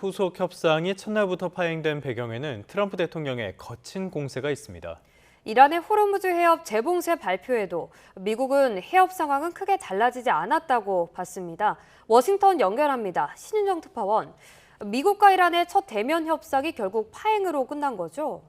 후속 협상이 첫날부터 파행된 배경에는 트럼프 대통령의 거친 공세가 있습니다. 이란의 호르무즈 해협 재봉쇄 발표에도 미국은 해협 상황은 크게 달라지지 않았다고 봤습니다. 워싱턴 연결합니다. 신윤정 특파원. 미국과 이란의 첫 대면 협상이 결국 파행으로 끝난 거죠?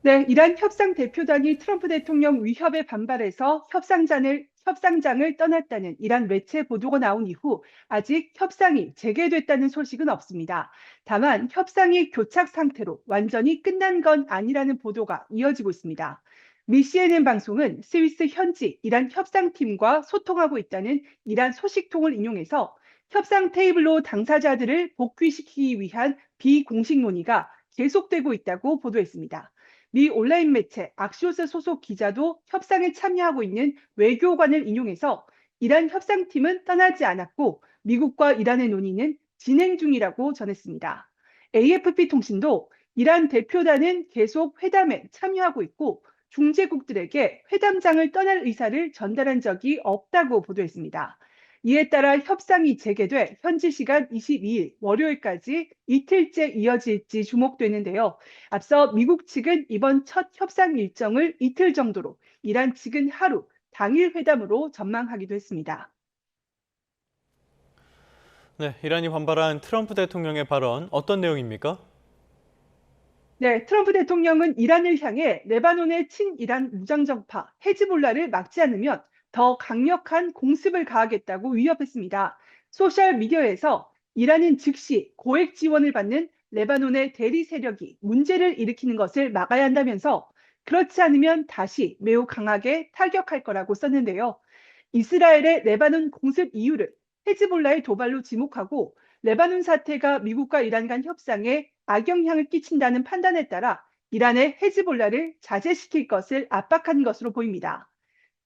네, 이란 협상 대표단이 트럼프 대통령 위협에 반발해서 협상장을 떠났다는 이란 매체 보도가 나온 이후 아직 협상이 재개됐다는 소식은 없습니다. 다만 협상이 교착 상태로 완전히 끝난 건 아니라는 보도가 이어지고 있습니다. 미 CNN 방송은 스위스 현지 이란 협상팀과 소통하고 있다는 이란 소식통을 인용해서 협상 테이블로 당사자들을 복귀시키기 위한 비공식 논의가 계속되고 있다고 보도했습니다. 미 온라인 매체 악시오스 소속 기자도 협상에 참여하고 있는 외교관을 인용해서 이란 협상팀은 떠나지 않았고 미국과 이란의 논의는 진행 중이라고 전했습니다. AFP 통신도 이란 대표단은 계속 회담에 참여하고 있고 중재국들에게 회담장을 떠날 의사를 전달한 적이 없다고 보도했습니다. 이에 따라 협상이 재개돼 현지 시간 22일 월요일까지 이틀째 이어질지 주목되는데요. 앞서 미국 측은 이번 첫 협상 일정을 이틀 정도로, 이란 측은 하루, 당일 회담으로 전망하기도 했습니다. 네, 이란이 반발한 트럼프 대통령의 발언 어떤 내용입니까? 네, 트럼프 대통령은 이란을 향해 레바논의 친이란 무장정파 헤즈볼라를 막지 않으면 더 강력한 공습을 가하겠다고 위협했습니다. 소셜미디어에서 이란은 즉시 고액 지원을 받는 레바논의 대리 세력이 문제를 일으키는 것을 막아야 한다면서 그렇지 않으면 다시 매우 강하게 타격할 거라고 썼는데요. 이스라엘의 레바논 공습 이유를 헤즈볼라의 도발로 지목하고 레바논 사태가 미국과 이란 간 협상에 악영향을 끼친다는 판단에 따라 이란의 헤즈볼라를 자제시킬 것을 압박한 것으로 보입니다.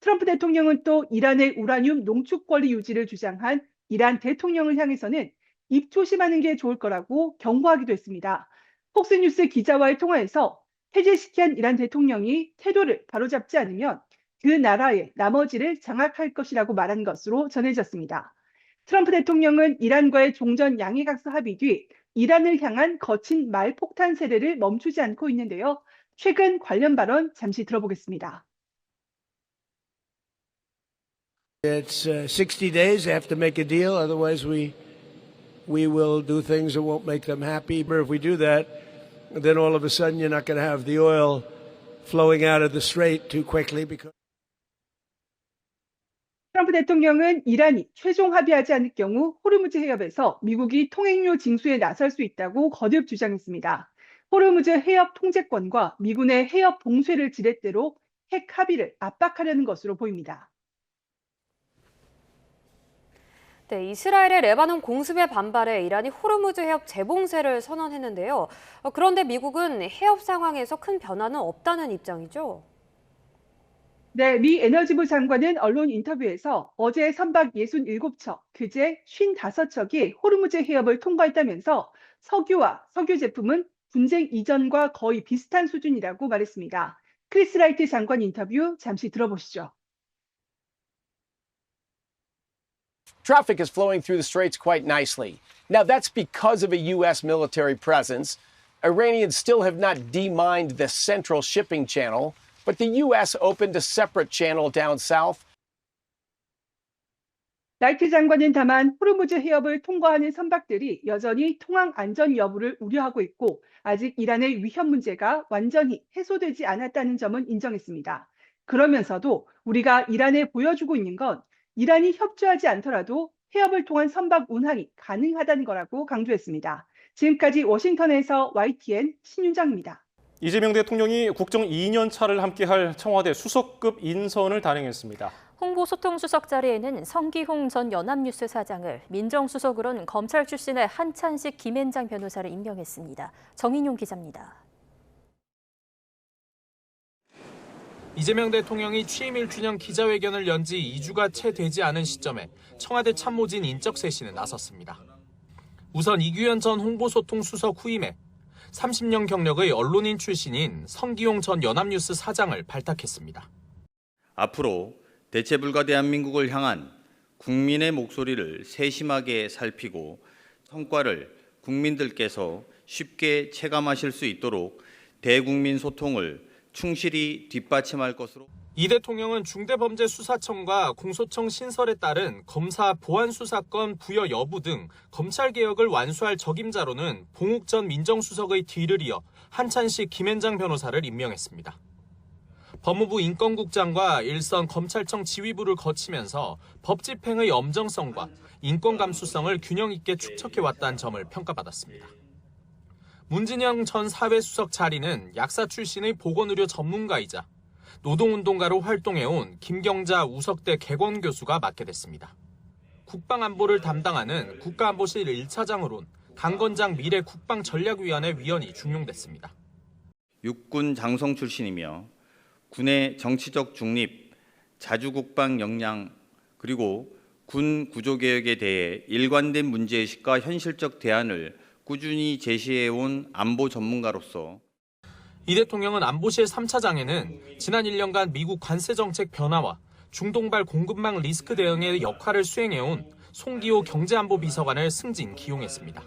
트럼프 대통령은 또 이란의 우라늄 농축 권리 유지를 주장한 이란 대통령을 향해서는 입 조심하는 게 좋을 거라고 경고하기도 했습니다. 폭스뉴스 기자와의 통화에서 페제시키안 이란 대통령이 태도를 바로잡지 않으면 그 나라의 나머지를 장악할 것이라고 말한 것으로 전해졌습니다. 트럼프 대통령은 이란과의 종전 양해각서 합의 뒤 이란을 향한 거친 말폭탄 세례를 멈추지 않고 있는데요. 최근 관련 발언 잠시 들어보겠습니다. It's 60 days. They have to make a deal. Otherwise, we will do things that won't make them happy. But if we do that, then all of a sudden you're not going to have the oil flowing out of the strait too quickly because. 트럼프 대통령은 이란이 최종 합의하지 않을 경우 호르무즈 해협에서 미국이 통행료 징수에 나설 수 있다고 거듭 주장했습니다. 호르무즈 해협 통제권과 미군의 해협 봉쇄를 지렛대로 핵 합의를 압박하려는 것으로 보입니다. 네, 이스라엘의 레바논 공습에 반발해 이란이 호르무즈 해협 재봉쇄를 선언했는데요. 그런데 미국은 해협 상황에서 큰 변화는 없다는 입장이죠. 네, 미 에너지부 장관은 언론 인터뷰에서 어제 선박 67척, 그제 55척이 호르무즈 해협을 통과했다면서 석유와 석유 제품은 분쟁 이전과 거의 비슷한 수준이라고 말했습니다. 크리스 라이트 장관 인터뷰 잠시 들어보시죠. Traffic is flowing through the straits quite nicely. Now, that's because of a U.S. military presence. Iranians still have not demined the central shipping channel, but the U.S. opened a separate channel down south. 라이트 장관은 다만 호르무즈 해협을 통과하는 선박들이 여전히 통항 안전 여부를 우려하고 있고 아직 이란의 위협 문제가 완전히 해소되지 않았다는 점은 인정했습니다. 그러면서도 우리가 이란에 보여주고 있는 건 이란이 협조하지 않더라도 해협을 통한 선박 운항이 가능하다는 거라고 강조했습니다. 지금까지 워싱턴에서 YTN 신윤정입니다. 이재명 대통령이 국정 2년 차를 함께할 청와대 수석급 인선을 단행했습니다. 홍보소통수석 자리에는 성기홍 전 연합뉴스 사장을, 민정수석으로는 검찰 출신의 한찬식 김앤장 변호사를 임명했습니다. 정인용 기자입니다. 이재명 대통령이 취임 1주년 기자회견을 연 지 2주가 채 되지 않은 시점에 청와대 참모진 인적 쇄신에 나섰습니다. 우선 이규현 전 홍보소통수석 후임에 30년 경력의 언론인 출신인 성기용 전 연합뉴스 사장을 발탁했습니다. 앞으로 대체불가 대한민국을 향한 국민의 목소리를 세심하게 살피고 성과를 국민들께서 쉽게 체감하실 수 있도록 대국민 소통을 충실히 뒷받침할 것으로. 이 대통령은 중대범죄수사청과 공소청 신설에 따른 검사 보안수사권 부여 여부 등 검찰개혁을 완수할 적임자로는 봉욱 전 민정수석의 뒤를 이어 한찬식 김앤장 변호사를 임명했습니다. 법무부 인권국장과 일선 검찰청 지휘부를 거치면서 법 집행의 엄정성과 인권감수성을 균형 있게 축적해왔다는 점을 평가받았습니다. 문진영 전 사회수석 자리는 약사 출신의 보건의료 전문가이자 노동운동가로 활동해온 김경자 우석대 개건교수가 맡게 됐습니다. 국방안보를 담당하는 국가안보실 1차장으론 강건장 미래국방전략위원회 위원이 중용됐습니다. 육군 장성 출신이며 군의 정치적 중립, 자주국방 역량, 그리고 군 구조개혁에 대해 일관된 문제의식과 현실적 대안을 꾸준히 제시해온 안보 전문가로서 이 대통령은 안보실 3차장에는 지난 1년간 미국 관세정책 변화와 중동발 공급망 리스크 대응의 역할을 수행해온 송기호 경제안보비서관을 승진 기용했습니다.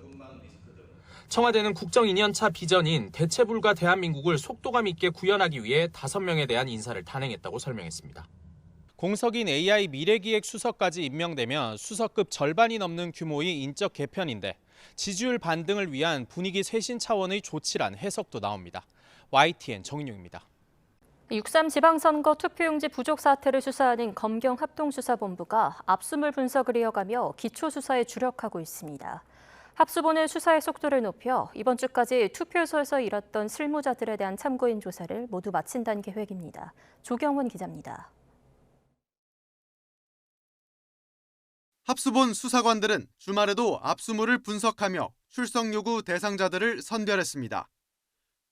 청와대는 국정 2년차 비전인 대체불가 대한민국을 속도감 있게 구현하기 위해 5명에 대한 인사를 단행했다고 설명했습니다. 공석인 AI 미래기획 수석까지 임명되면 수석급 절반이 넘는 규모의 인적 개편인데 지지율 반등을 위한 분위기 쇄신 차원의 조치란 해석도 나옵니다. YTN 정인용입니다. 6.3 지방선거 투표용지 부족 사태를 수사하는 검경합동수사본부가 압수물 분석을 이어가며 기초수사에 주력하고 있습니다. 합수본은 수사의 속도를 높여 이번 주까지 투표소에서 일했던 실무자들에 대한 참고인 조사를 모두 마친다는 계획입니다. 조경원 기자입니다. 합수본 수사관들은 주말에도 압수물을 분석하며 출석 요구 대상자들을 선별했습니다.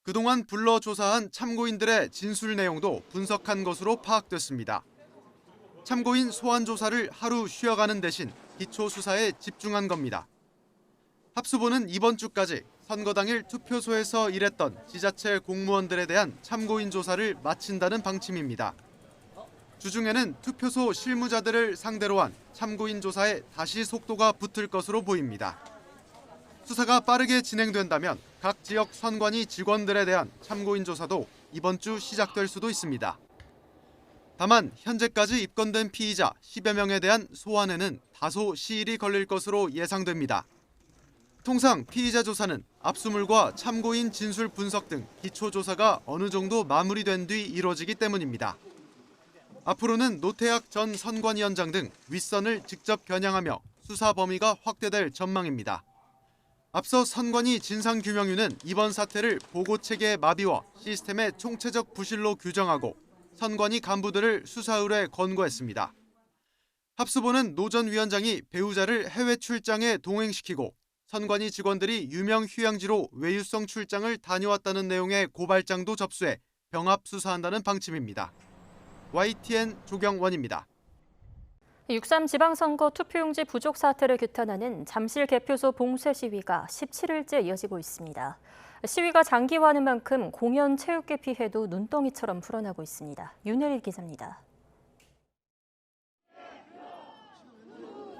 그동안 불러 조사한 참고인들의 진술 내용도 분석한 것으로 파악됐습니다. 참고인 소환 조사를 하루 쉬어가는 대신 기초 수사에 집중한 겁니다. 합수본은 이번 주까지 선거 당일 투표소에서 일했던 지자체 공무원들에 대한 참고인 조사를 마친다는 방침입니다. 주중에는 투표소 실무자들을 상대로 한 참고인 조사에 다시 속도가 붙을 것으로 보입니다. 수사가 빠르게 진행된다면 각 지역 선관위 직원들에 대한 참고인 조사도 이번 주 시작될 수도 있습니다. 다만 현재까지 입건된 피의자 10여 명에 대한 소환에는 다소 시일이 걸릴 것으로 예상됩니다. 통상 피의자 조사는 압수물과 참고인 진술 분석 등 기초 조사가 어느 정도 마무리된 뒤 이뤄지기 때문입니다. 앞으로는 노태학 전 선관위원장 등 윗선을 직접 겨냥하며 수사 범위가 확대될 전망입니다. 앞서 선관위 진상규명위는 이번 사태를 보고체계의 마비와 시스템의 총체적 부실로 규정하고 선관위 간부들을 수사 의뢰에 권고했습니다. 합수본은 노 전 위원장이 배우자를 해외 출장에 동행시키고 선관위 직원들이 유명 휴양지로 외유성 출장을 다녀왔다는 내용의 고발장도 접수해 병합 수사한다는 방침입니다. YTN 조경원입니다. 6.3 지방선거 투표용지 부족 사태를 규탄하는 잠실 개표소 봉쇄 시위가 17일째 이어지고 있습니다. 시위가 장기화하는 만큼 공연 체육계 피해도 눈덩이처럼 불어나고 있습니다. 윤혜리 기자입니다.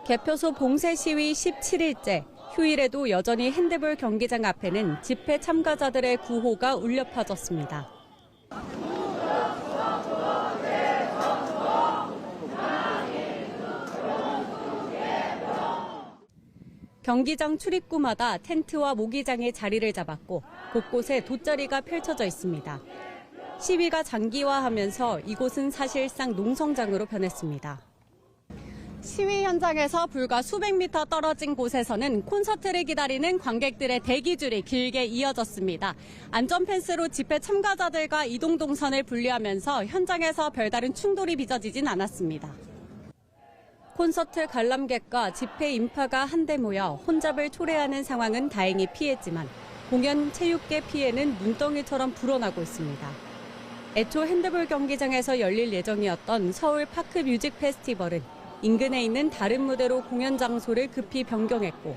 개표소 봉쇄 시위 17일째, 휴일에도 여전히 핸드볼 경기장 앞에는 집회 참가자들의 구호가 울려 퍼졌습니다. 경기장 출입구마다 텐트와 모기장에 자리를 잡았고 곳곳에 돗자리가 펼쳐져 있습니다. 시위가 장기화하면서 이곳은 사실상 농성장으로 변했습니다. 시위 현장에서 불과 수백 미터 떨어진 곳에서는 콘서트를 기다리는 관객들의 대기줄이 길게 이어졌습니다. 안전펜스로 집회 참가자들과 이동 동선을 분리하면서 현장에서 별다른 충돌이 빚어지진 않았습니다. 콘서트 관람객과 집회 인파가 한데 모여 혼잡을 초래하는 상황은 다행히 피했지만 공연 체육계 피해는 눈덩이처럼 불어나고 있습니다. 애초 핸드볼 경기장에서 열릴 예정이었던 서울 파크 뮤직 페스티벌은 인근에 있는 다른 무대로 공연 장소를 급히 변경했고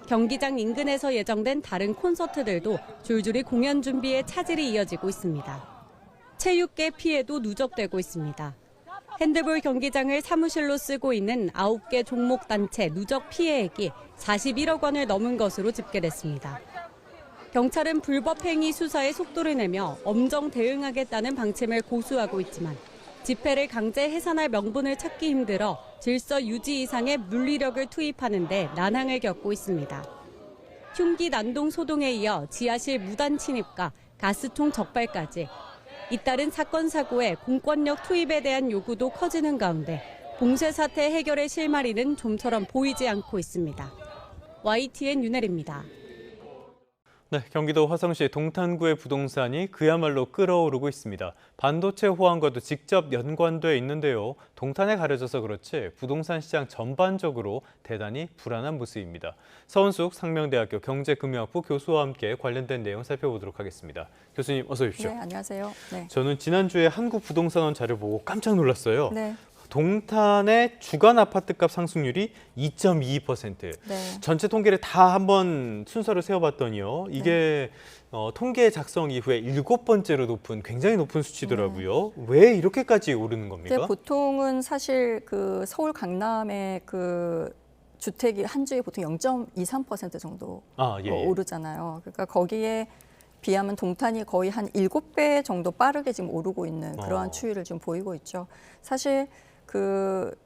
경기장 인근에서 예정된 다른 콘서트들도 줄줄이 공연 준비에 차질이 이어지고 있습니다. 체육계 피해도 누적되고 있습니다. 핸드볼 경기장을 사무실로 쓰고 있는 9개 종목 단체 누적 피해액이 41억 원을 넘은 것으로 집계됐습니다. 경찰은 불법 행위 수사에 속도를 내며 엄정 대응하겠다는 방침을 고수하고 있지만 집회를 강제 해산할 명분을 찾기 힘들어 질서 유지 이상의 물리력을 투입하는 데 난항을 겪고 있습니다. 흉기 난동 소동에 이어 지하실 무단 침입과 가스통 적발까지 잇따른 사건 사고에 공권력 투입에 대한 요구도 커지는 가운데 봉쇄 사태 해결의 실마리는 좀처럼 보이지 않고 있습니다. YTN 윤혜리입니다. 네, 경기도 화성시 동탄구의 부동산이 그야말로 끓어오르고 있습니다. 반도체 호황과도 직접 연관돼 있는데요. 동탄에 가려져서 그렇지 부동산 시장 전반적으로 대단히 불안한 모습입니다. 서은숙 상명대학교 경제금융학부 교수와 함께 관련된 내용 살펴보도록 하겠습니다. 교수님 어서 오십시오. 네, 안녕하세요. 네. 저는 지난주에 한국부동산원 자료 보고 깜짝 놀랐어요. 네. 동탄의 주간 아파트값 상승률이 2.22%. 네. 전체 통계를 다 한번 순서를 세어봤더니요. 이게 통계 작성 이후에 7번째로 높은 굉장히 높은 수치더라고요. 왜 이렇게까지 오르는 겁니까? 네, 보통은 사실 그 서울 강남의 그 주택이 한 주에 보통 0.23% 정도 예. 오르잖아요. 그러니까 거기에 비하면 동탄이 거의 한 7배 정도 빠르게 지금 오르고 있는 그러한 추이를 좀 보이고 있죠. 사실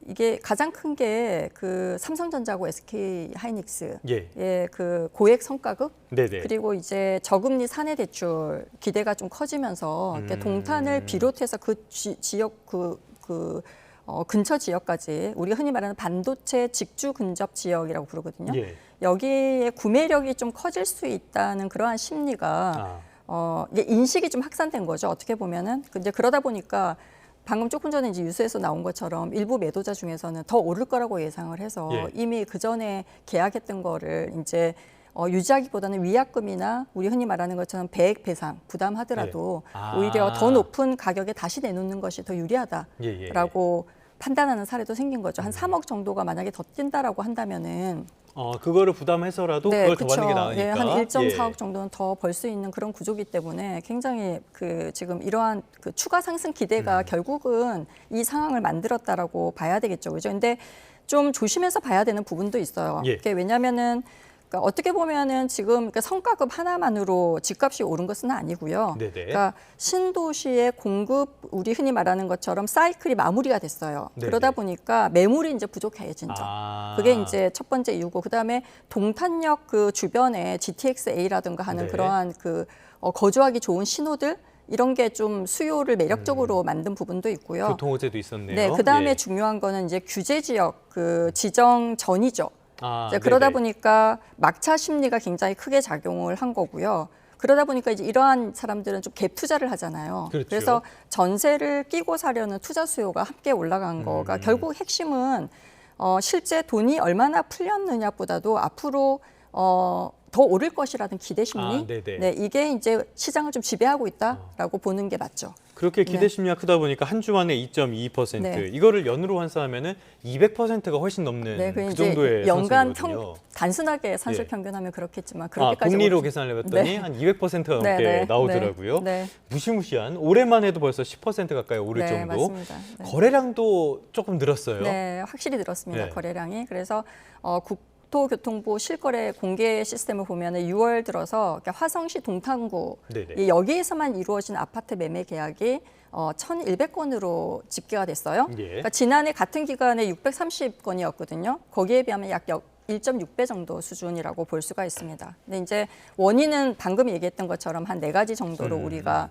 이게 가장 큰 게 그 삼성전자하고 SK 하이닉스의 그 고액 성과급 네네. 그리고 이제 저금리 사내 대출 기대가 좀 커지면서 동탄을 비롯해서 그 지역 근처 지역까지 우리가 흔히 말하는 반도체 직주 근접 지역이라고 부르거든요. 여기에 구매력이 좀 커질 수 있다는 그러한 심리가 이게 인식이 좀 확산된 거죠. 어떻게 보면은 이제 그러다 보니까 방금 조금 전에 이제 뉴스에서 나온 것처럼 일부 매도자 중에서는 더 오를 거라고 예상을 해서 이미 그 전에 계약했던 거를 이제 유지하기보다는 위약금이나 우리 흔히 말하는 것처럼 배액 배상 부담하더라도 오히려 더 높은 가격에 다시 내놓는 것이 더 유리하다라고 판단하는 사례도 생긴 거죠. 한 3억 정도가 만약에 더 뛴다라고 한다면은 그거를 부담해서라도 그걸 더 받는 게 나으니까. 한 1.4억 정도는 더 벌 수 있는 그런 구조기 때문에 굉장히 지금 이러한 추가 상승 기대가 결국은 이 상황을 만들었다라고 봐야 되겠죠. 그죠? 근데 좀 조심해서 봐야 되는 부분도 있어요. 그게 왜냐면은 그러니까 어떻게 보면은 지금 성과급 하나만으로 집값이 오른 것은 아니고요. 그러니까 신도시의 공급, 우리 흔히 말하는 것처럼 사이클이 마무리가 됐어요. 그러다 보니까 매물이 이제 부족해진 점. 그게 이제 첫 번째 이유고, 그다음에 동탄역 그 주변에 GTX-A라든가 하는 그러한 거주하기 좋은 신호들 이런 게 좀 수요를 매력적으로 만든 부분도 있고요. 교통 호재도 있었네요. 네, 그다음에 중요한 거는 이제 규제 지역 지정 전이죠. 그러다 보니까 막차 심리가 굉장히 크게 작용을 한 거고요. 그러다 보니까 이제 이러한 사람들은 좀 갭 투자를 하잖아요. 그래서 전세를 끼고 사려는 투자 수요가 함께 올라간 거가 결국 핵심은 실제 돈이 얼마나 풀렸느냐보다도 앞으로 더 오를 것이라는 기대 심리. 네, 이게 이제 시장을 좀 지배하고 있다라고 보는 게 맞죠. 그렇게 기대 심리가 크다 보니까 한 주 만에 2.22%. 이거를 연으로 환산하면은 200%가 훨씬 넘는 그 정도의 연간 상승이거든요. 단순하게 산술 평균하면 그렇겠지만 그렇게까지 복리로 계산을 해봤더니 한 200%가 넘게 나오더라고요. 무시무시한 올해만 해도 벌써 10% 가까이 오를 정도. 맞습니다. 거래량도 조금 늘었어요. 네, 확실히 늘었습니다. 거래량이. 그래서 국토교통부 실거래 공개 시스템을 보면은 6월 들어서 화성시 동탄구 여기에서만 이루어진 아파트 매매 계약이 1,100건으로 집계가 됐어요. 그러니까 지난해 같은 기간에 630건이었거든요. 거기에 비하면 약 1.6배 정도 수준이라고 볼 수가 있습니다. 근데 이제 원인은 방금 얘기했던 것처럼 한 4가지 정도로 우리가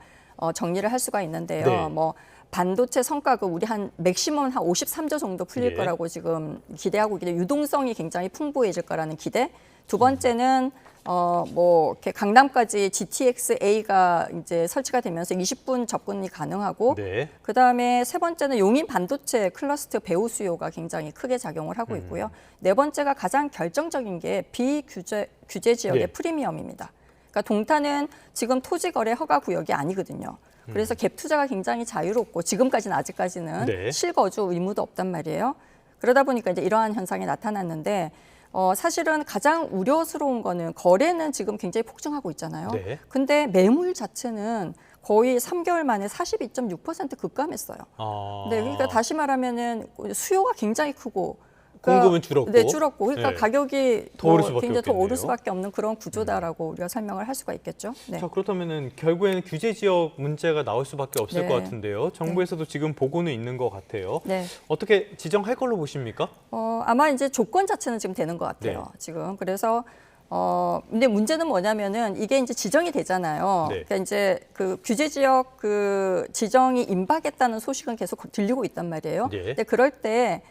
정리를 할 수가 있는데요. 뭐 반도체 성과급 우리 한 맥시멈 한 53조 정도 풀릴 거라고 지금 기대하고 있는데 유동성이 굉장히 풍부해질 거라는 기대. 두 번째는 이렇게 강남까지 GTX-A가 이제 설치가 되면서 20분 접근이 가능하고 그다음에 세 번째는 용인 반도체 클러스터 배후 수요가 굉장히 크게 작용을 하고 있고요. 네 번째가 가장 결정적인 게 비규제 지역의 프리미엄입니다. 그러니까 동탄은 지금 토지 거래 허가 구역이 아니거든요. 그래서 갭 투자가 굉장히 자유롭고 지금까지는 아직까지는 실거주 의무도 없단 말이에요. 그러다 보니까 이제 이러한 현상이 나타났는데 사실은 가장 우려스러운 거는 거래는 지금 굉장히 폭증하고 있잖아요. 근데 매물 자체는 거의 3개월 만에 42.6% 급감했어요. 그러니까 다시 말하면은 수요가 굉장히 크고 공급은 줄었고. 네, 줄었고. 그러니까 네. 가격이 더 오를 수밖에 굉장히 더 오를 없겠네요. 수밖에 없는 그런 구조다라고 우리가 설명을 할 수가 있겠죠. 네. 자, 그렇다면은 결국에는 규제 지역 문제가 나올 수밖에 없을 네. 것 같은데요. 정부에서도 지금 보고는 있는 것 같아요. 네. 어떻게 지정할 걸로 보십니까? 아마 이제 조건 자체는 지금 되는 것 같아요. 네. 지금. 그래서 근데 문제는 뭐냐면은 이게 이제 지정이 되잖아요. 네. 그러니까 이제 그 규제 지역 그 지정이 임박했다는 소식은 계속 들리고 있단 말이에요. 네. 근데 그럴 때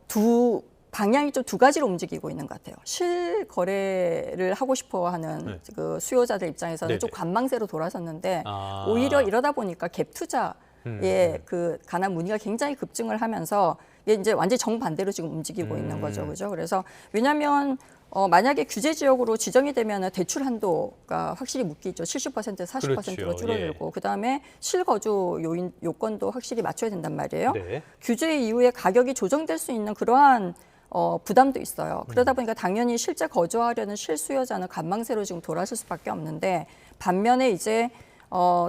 두 방향이 좀 두 가지로 움직이고 있는 것 같아요. 실거래를 하고 싶어하는 네. 그 수요자들 입장에서는 네네. 좀 관망세로 돌아섰는데 아. 오히려 이러다 보니까 갭 투자의 그 관한 문의가 굉장히 급증을 하면서 이게 이제 완전히 정반대로 지금 움직이고 있는 거죠, 그죠? 그래서 왜냐하면 만약에 규제 지역으로 지정이 되면 대출 한도가 확실히 묶이죠. 70%에서 40%로 그렇죠. 줄어들고 그다음에 실거주 요건도 확실히 맞춰야 된단 말이에요. 네. 규제 이후에 가격이 조정될 수 있는 그러한 부담도 있어요. 그러다 보니까 당연히 실제 거주하려는 실수요자는 관망세로 지금 돌아설 수밖에 없는데 반면에 이제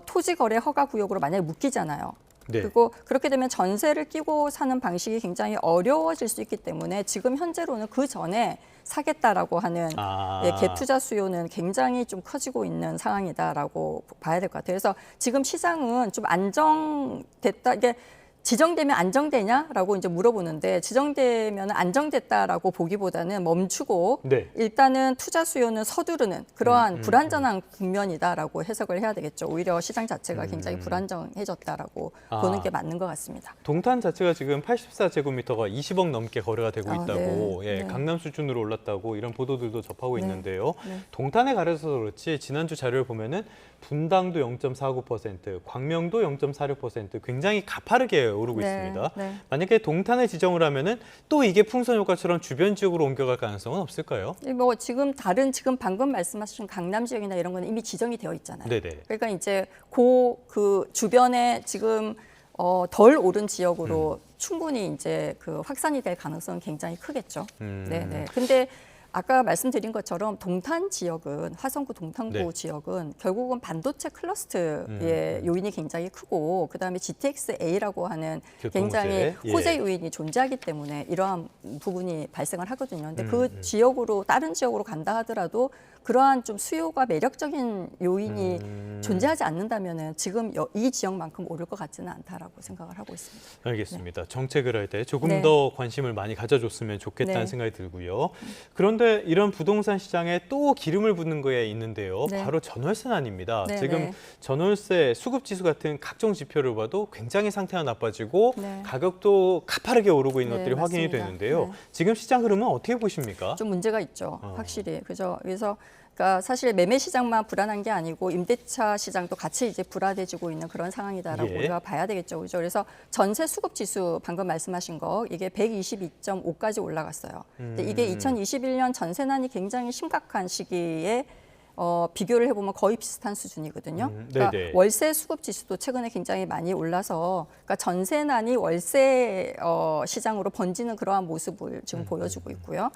토지 거래 허가 구역으로 만약에 묶이잖아요. 네. 그리고 그렇게 되면 전세를 끼고 사는 방식이 굉장히 어려워질 수 있기 때문에 지금 현재로는 그 전에 사겠다라고 하는 갭 투자 수요는 굉장히 좀 커지고 있는 상황이다라고 봐야 될 것 같아요. 그래서 지금 시장은 좀 안정됐다. 이게 지정되면 안정되냐라고 이제 물어보는데 지정되면 안정됐다라고 보기보다는 멈추고 네. 일단은 투자 수요는 서두르는 그러한 불안정한 국면이다라고 해석을 해야 되겠죠. 오히려 시장 자체가 굉장히 불안정해졌다라고 보는 게 맞는 것 같습니다. 동탄 자체가 지금 84제곱미터가 20억 넘게 거래가 되고 있다고, 네. 예, 네. 강남 수준으로 올랐다고 이런 보도들도 접하고 네. 있는데요. 네. 동탄에 가려서 그렇지 지난주 자료를 보면은 분당도 0.49%, 광명도 0.46% 굉장히 가파르게 오르고 네. 있습니다. 네. 만약에 동탄에 지정을 하면은 또 이게 풍선 효과처럼 주변 지역으로 옮겨갈 가능성은 없을까요? 뭐 지금 방금 말씀하신 강남 지역이나 이런 거는 이미 지정이 되어 있잖아요. 네네. 그러니까 이제 그 주변에 지금 덜 오른 지역으로 충분히 이제 그 확산이 될 가능성은 굉장히 크겠죠. 네네. 근데 아까 말씀드린 것처럼 동탄 지역은 화성구 동탄구 네. 지역은 결국은 반도체 클러스터의 요인이 굉장히 크고 그다음에 GTX-A라고 하는 굉장히 예. 호재 요인이 존재하기 때문에 이러한 부분이 발생을 하거든요. 근데 그 지역으로 다른 지역으로 간다 하더라도 그러한 좀 수요가 매력적인 요인이 존재하지 않는다면은 지금 이 지역만큼 오를 것 같지는 않다라고 생각을 하고 있습니다. 알겠습니다. 정책을 할 때 조금 네. 더 관심을 많이 가져줬으면 좋겠다는 네. 생각이 들고요. 그런데 이런 부동산 시장에 또 기름을 붓는 거에 있는데요. 네. 바로 전월세난입니다. 네, 지금 네. 전월세 수급지수 같은 각종 지표를 봐도 굉장히 상태가 나빠지고 네. 가격도 가파르게 오르고 있는 네, 것들이 확인이 맞습니다. 되는데요. 네. 지금 시장 흐름은 어떻게 보십니까? 좀 문제가 있죠. 확실히. 그죠. 그래서 그러니까 사실 매매 시장만 불안한 게 아니고 임대차 시장도 같이 이제 불안해지고 있는 그런 상황이다라고 예. 우리가 봐야 되겠죠. 그죠. 그래서 전세 수급 지수 방금 말씀하신 거 이게 122.5까지 올라갔어요. 근데 이게 2021년 전세난이 굉장히 심각한 시기에 비교를 해보면 거의 비슷한 수준이거든요. 그러니까 네네. 월세 수급 지수도 최근에 굉장히 많이 올라서 그러니까 전세난이 월세 시장으로 번지는 그러한 모습을 지금 보여주고 있고요.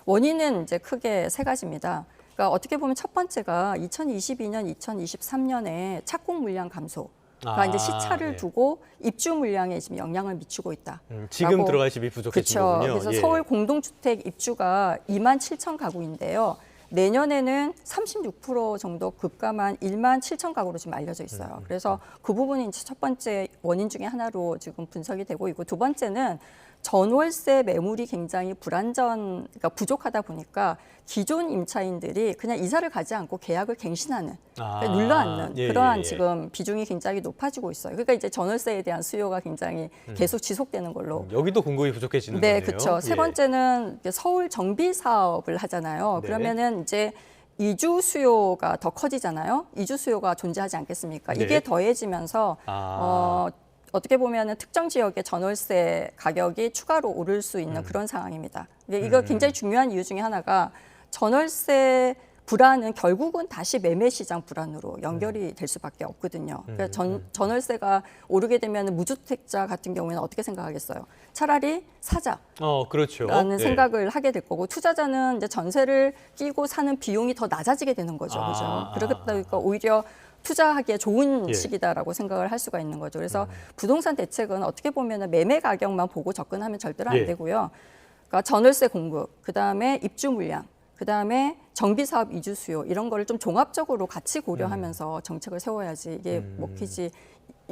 원인은 이제 크게 세 가지입니다. 그러니까 어떻게 보면 첫 번째가 2022년, 2023년에 착공 물량 감소가 이제 시차를 네. 두고 입주 물량에 지금 영향을 미치고 있다. 지금 라고. 들어갈 집이 부족해진 그렇죠. 거군요. 그래서 예. 서울 공동주택 입주가 2만 7천 가구인데요. 내년에는 36% 정도 급감한 1만 7천 가구로 지금 알려져 있어요. 그래서 그 부분이 이제 첫 번째 원인 중에 하나로 지금 분석이 되고 있고 두 번째는 전월세 매물이 굉장히 그러니까 부족하다 보니까 기존 임차인들이 그냥 이사를 가지 않고 계약을 갱신하는, 그러니까 눌러앉는 그러한 지금 비중이 굉장히 높아지고 있어요. 그러니까 이제 전월세에 대한 수요가 굉장히 계속 지속되는 걸로. 여기도 공급이 부족해지는 네, 거네요. 그렇죠. 세 예. 번째는 서울 정비 사업을 하잖아요. 네. 그러면은 이제 이주 수요가 더 커지잖아요. 이주 수요가 존재하지 않겠습니까? 네. 이게 더해지면서 어떻게 보면은 특정 지역의 전월세 가격이 추가로 오를 수 있는 그런 상황입니다. 이거 굉장히 중요한 이유 중에 하나가 전월세 불안은 결국은 다시 매매 시장 불안으로 연결이 될 수밖에 없거든요. 그러니까 전월세가 오르게 되면 무주택자 같은 경우에는 어떻게 생각하겠어요? 차라리 사자. 그렇죠. 라는 예. 생각을 하게 될 거고 투자자는 이제 전세를 끼고 사는 비용이 더 낮아지게 되는 거죠. 그죠? 그러다 보니까 오히려 투자하기에 좋은 예. 시기다라고 생각을 할 수가 있는 거죠. 그래서 부동산 대책은 어떻게 보면 매매 가격만 보고 접근하면 절대로 안 예. 되고요. 그러니까 전월세 공급, 그다음에 입주 물량, 그다음에 정비 사업 이주 수요 이런 거를 좀 종합적으로 같이 고려하면서 정책을 세워야지 이게 먹히지.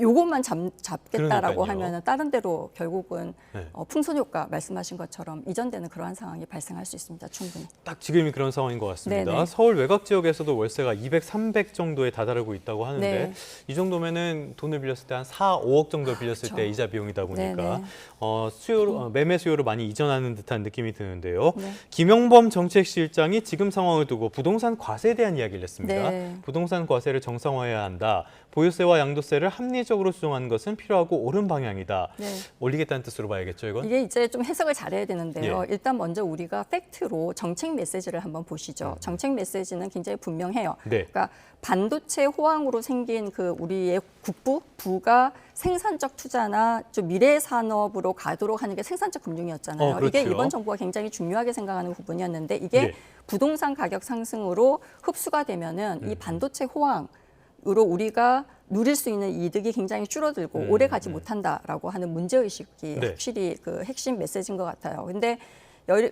요것만 잡겠다라고 그러니까요. 하면은 다른 데로 결국은 네. 풍선 효과 말씀하신 것처럼 이전되는 그러한 상황이 발생할 수 있습니다. 충분히. 딱 지금이 그런 상황인 것 같습니다. 네네. 서울 외곽 지역에서도 월세가 200, 300 정도에 다다르고 있다고 하는데 네. 이 정도면은 돈을 빌렸을 때 한 4, 5억 정도 빌렸을 그렇죠. 때 이자 비용이다 보니까 네네. 매매 수요를 많이 이전하는 듯한 느낌이 드는데요. 네. 김용범 정책실장이 지금 상황을 두고 부동산 과세에 대한 이야기를 했습니다. 네. 부동산 과세를 정상화해야 한다. 보유세와 양도세를 합리적으로 수정하는 것은 필요하고 옳은 방향이다. 네. 올리겠다는 뜻으로 봐야겠죠, 이건? 이게 이제 좀 해석을 잘해야 되는데요. 예. 일단 먼저 우리가 팩트로 정책 메시지를 한번 보시죠. 정책 메시지는 굉장히 분명해요. 네. 그러니까 반도체 호황으로 생긴 그 우리의 부가 생산적 투자나 좀 미래 산업으로 가도록 하는 게 생산적 금융이었잖아요. 그렇죠. 이게 이번 정부가 굉장히 중요하게 생각하는 부분이었는데 이게 네. 부동산 가격 상승으로 흡수가 되면은 이 반도체 호황으로 우리가 누릴 수 있는 이득이 굉장히 줄어들고 오래 가지 못한다라고 하는 문제의식이 네. 확실히 그 핵심 메시지인 것 같아요. 근데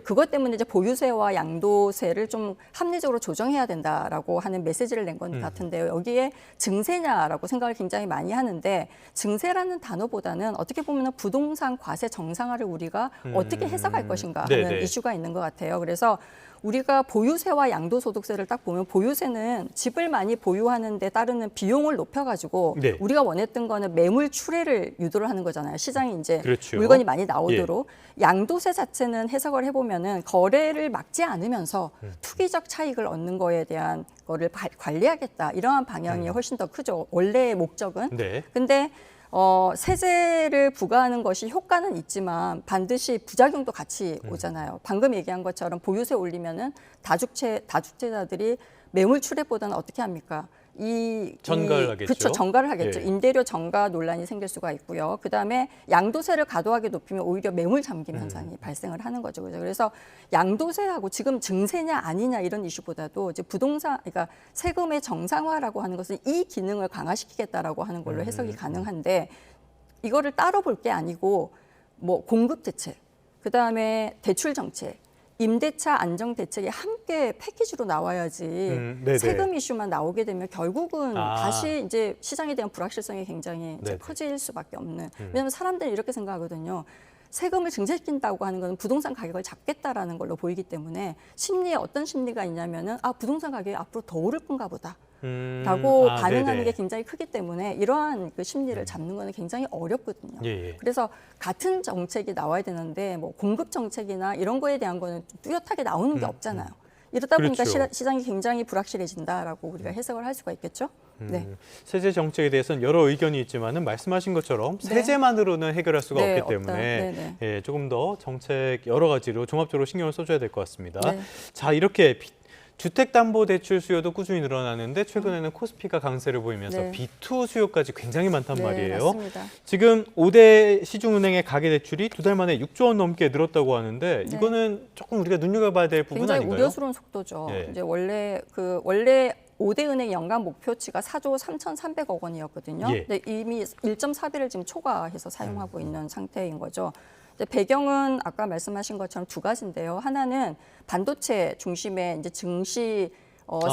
그것 때문에 이제 보유세와 양도세를 좀 합리적으로 조정해야 된다라고 하는 메시지를 낸 것 같은데요. 여기에 증세냐라고 생각을 굉장히 많이 하는데 증세라는 단어보다는 어떻게 보면 부동산 과세 정상화를 우리가 어떻게 해석할 것인가 하는 네네. 이슈가 있는 것 같아요. 그래서 우리가 보유세와 양도소득세를 딱 보면 보유세는 집을 많이 보유하는 데 따르는 비용을 높여가지고 네. 우리가 원했던 거는 매물 출회를 유도를 하는 거잖아요. 시장에 이제 그렇죠. 물건이 많이 나오도록. 양도세 자체는 해석을 해보면은 거래를 막지 않으면서 투기적 차익을 얻는 거에 대한 거를 관리하겠다. 이러한 방향이 훨씬 더 크죠. 원래의 목적은. 네. 근데 세제를 부과하는 것이 효과는 있지만 반드시 부작용도 같이 오잖아요. 방금 얘기한 것처럼 보유세 올리면은 다주택자들이 매물 출회보다는 어떻게 합니까? 전가를 하겠죠. 그렇죠. 전가를 하겠죠. 예. 임대료 전가 논란이 생길 수가 있고요. 그다음에 양도세를 과도하게 높이면 오히려 매물 잠김 현상이 발생을 하는 거죠. 그래서 양도세하고 지금 증세냐 아니냐 이런 이슈보다도 이제 부동산, 그러니까 세금의 정상화라고 하는 것은 이 기능을 강화시키겠다라고 하는 걸로 해석이 가능한데 이거를 따로 볼 게 아니고 뭐 공급 대책, 그다음에 대출 정책, 임대차 안정 대책이 함께 패키지로 나와야지 네네. 세금 이슈만 나오게 되면 결국은 아. 다시 이제 시장에 대한 불확실성이 굉장히 이제 네네. 커질 수밖에 없는. 왜냐하면 사람들이 이렇게 생각하거든요. 세금을 증세시킨다고 하는 건 부동산 가격을 잡겠다라는 걸로 보이기 때문에 심리에 어떤 심리가 있냐면은 부동산 가격이 앞으로 더 오를 건가 보다. 라고 반응하는 네네. 게 굉장히 크기 때문에 이러한 그 심리를 잡는 거는 굉장히 어렵거든요. 예. 그래서 같은 정책이 나와야 되는데 뭐 공급 정책이나 이런 거에 대한 거는 뚜렷하게 나오는 게 없잖아요. 이러다 보니까 그렇죠. 시장이 굉장히 불확실해진다라고 우리가 해석을 할 수가 있겠죠. 네. 세제 정책에 대해서는 여러 의견이 있지만은 말씀하신 것처럼 네. 세제만으로는 해결할 수가 네, 없기 없다. 때문에 네네. 예, 조금 더 정책 여러 가지로 종합적으로 신경을 써줘야 될 것 같습니다. 네. 자, 이렇게 주택담보대출 수요도 꾸준히 늘어나는데 최근에는 코스피가 강세를 보이면서 네. B2 수요까지 굉장히 많단 네, 말이에요. 맞습니다. 지금 5대 시중은행의 가계대출이 2달 만에 6조 원 넘게 늘었다고 하는데 네. 이거는 조금 우리가 눈여겨봐야 될 부분 굉장히 아닌가요? 우려스러운 속도죠. 예. 이제 원래 5대 은행 연간 목표치가 4조 3,300억 원이었거든요. 예. 근데 이미 1.4배를 지금 초과해서 사용하고 있는 상태인 거죠. 이제 배경은 아까 말씀하신 것처럼 두 가지인데요. 하나는 반도체 중심의 이제 증시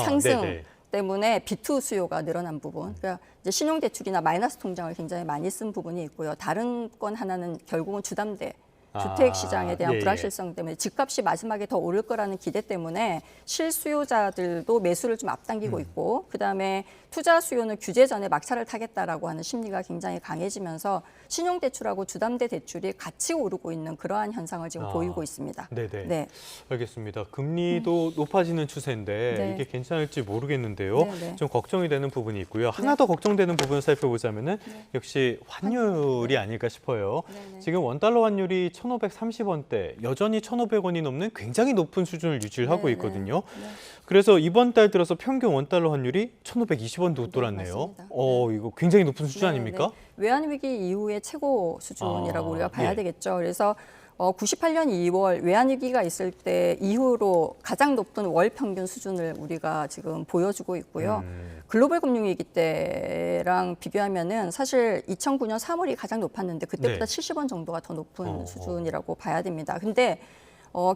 상승 네네. 때문에 B2 수요가 늘어난 부분. 그러니까 이제 신용대출이나 마이너스 통장을 굉장히 많이 쓴 부분이 있고요. 다른 건 하나는 결국은 주담대. 주택 시장에 대한 예, 불확실성 때문에 집값이 마지막에 더 오를 거라는 기대 때문에 실수요자들도 매수를 좀 앞당기고 있고 그다음에 투자 수요는 규제 전에 막차를 타겠다라고 하는 심리가 굉장히 강해지면서 신용대출하고 주담대 대출이 같이 오르고 있는 그러한 현상을 지금 보이고 있습니다. 네네. 네. 알겠습니다. 금리도 높아지는 추세인데 네. 이게 괜찮을지 모르겠는데요. 네네. 좀 걱정이 되는 부분이 있고요. 하나 더 걱정되는 부분을 살펴보자면은 역시 환율이 아닐까 싶어요. 네네. 지금 원달러 환율이 1,530원대, 여전히 1,500원이 넘는 굉장히 높은 수준을 유지를 하고 네네. 있거든요. 네. 그래서 이번 달 들어서 평균 원달러 환율이 1,520원도 웃돌았네요. 맞습니다. 이거 굉장히 높은 수준 네, 아닙니까? 네. 외환위기 이후의 최고 수준이라고 우리가 봐야 예. 되겠죠. 그래서 98년 2월 외환위기가 있을 때 이후로 가장 높은 월 평균 수준을 우리가 지금 보여주고 있고요. 글로벌 금융위기 때랑 비교하면은 사실 2009년 3월이 가장 높았는데 그때보다 네. 70원 정도가 더 높은 수준이라고 봐야 됩니다. 근데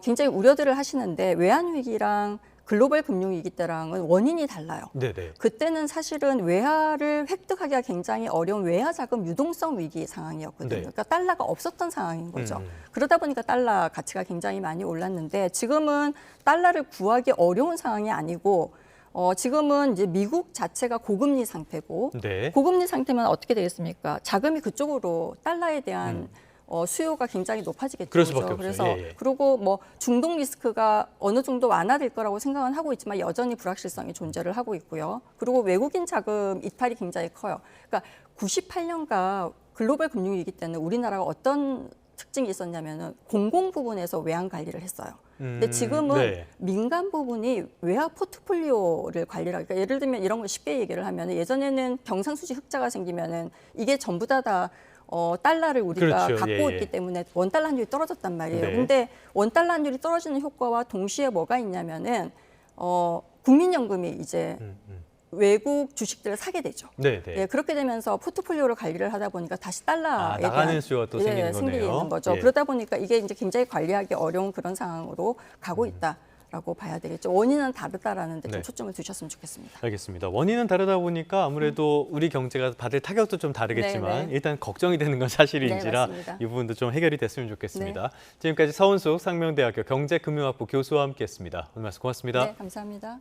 굉장히 우려들을 하시는데 외환 위기랑 글로벌 금융위기 때랑은 원인이 달라요. 네네. 그때는 사실은 외화를 획득하기가 굉장히 어려운 외화자금 유동성 위기 상황이었거든요. 네. 그러니까 달러가 없었던 상황인 거죠. 그러다 보니까 달러 가치가 굉장히 많이 올랐는데 지금은 달러를 구하기 어려운 상황이 아니고 지금은 이제 미국 자체가 고금리 상태고 네. 고금리 상태면 어떻게 되겠습니까? 자금이 그쪽으로 달러에 대한 수요가 굉장히 높아지겠죠. 그럴 수밖에 그래서 없어요. 예, 예. 그리고 뭐 중동 리스크가 어느 정도 완화될 거라고 생각은 하고 있지만 여전히 불확실성이 존재를 하고 있고요. 그리고 외국인 자금 이탈이 굉장히 커요. 그러니까 98년가 글로벌 금융위기 때는 우리나라가 어떤 특징이 있었냐면은 공공 부분에서 외환 관리를 했어요. 근데 지금은 네. 민간 부분이 외화 포트폴리오를 관리를 하니까 예를 들면 이런 걸 쉽게 얘기를 하면 예전에는 경상수지 흑자가 생기면은 이게 전부 다 달러를 우리가 그렇죠. 갖고 예, 예. 있기 때문에 원달러 환율이 떨어졌단 말이에요. 네. 근데 원달러 환율이 떨어지는 효과와 동시에 뭐가 있냐면은 국민연금이 이제 외국 주식들을 사게 되죠. 네네. 예, 그렇게 되면서 포트폴리오를 관리를 하다 보니까 다시 달러에 나가는 대한 수요가 또 생기는 거네요. 생기는 거죠. 예. 그러다 보니까 이게 이제 굉장히 관리하기 어려운 그런 상황으로 가고 있다라고 봐야 되겠죠. 원인은 다르다라는 데 좀 네. 초점을 두셨으면 좋겠습니다. 알겠습니다. 원인은 다르다 보니까 아무래도 우리 경제가 받을 타격도 좀 다르겠지만 네. 일단 걱정이 되는 건 사실인지라 네, 맞습니다. 이 부분도 좀 해결이 됐으면 좋겠습니다. 지금까지 서은숙 상명대학교 경제금융학부 교수와 함께했습니다. 오늘 말씀 고맙습니다. 네, 감사합니다.